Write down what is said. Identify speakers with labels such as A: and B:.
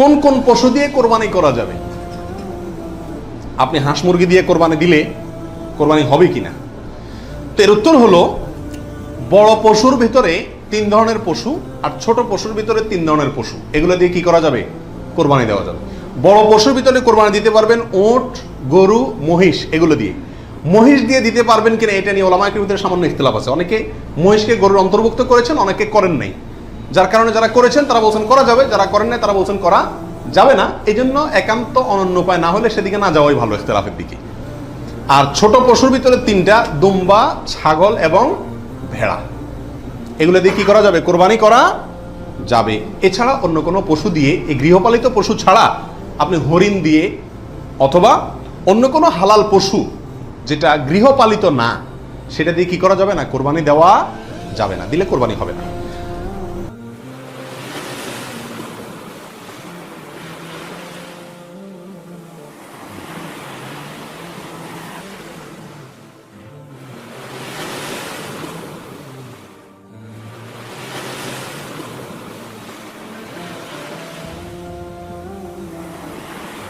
A: কোন কোন পশু দিয়ে কোরবানি করা যাবে? আপনি হাঁস মুরগি দিয়ে কোরবানি দিলে কোরবানি হবে কিনা? তো এর উত্তর হলো, বড় পশুর ভিতরে 3 ধরনের পশু আর ছোট পশুর ভিতরে 3 ধরনের পশু, এগুলো দিয়ে কি করা যাবে? কোরবানি দেওয়া যাবে। বড় পশুর ভিতরে কোরবানি দিতে পারবেন উট, গরু, মহিষ, এগুলো দিয়ে। মহিষ দিয়ে দিতে পারবেন কিনা এটা নিয়ে ওলামায়ের ভিতরে সামান্য ইখতিলাফ আছে। অনেকে মহিষকে গরুর অন্তর্ভুক্ত করেছেন, অনেকে করেন নাই। যার কারণে যারা করেছেন তারা বলছেন করা যাবে, যারা করেন নাই তারা বলছেন করা যাবে না। এই জন্য একান্ত অনন্য উপায় না হলে সেদিকে না যাওয়াই ভালো, ইখতিলাফের দিকে। আর ছোট পশুর ভিতরে 3টা, দুম্বা, ছাগল এবং ভেড়া, এগুলো দিয়ে কি করা যাবে? কোরবানি করা যাবে। এছাড়া অন্য কোনো পশু দিয়ে, এই গৃহপালিত পশু ছাড়া আপনি হরিণ দিয়ে অথবা অন্য কোনো হালাল পশু যেটা গৃহপালিত না, সেটা দিয়ে কি করা যাবে না? কোরবানি দেওয়া যাবে না, দিলে কোরবানি হবে না।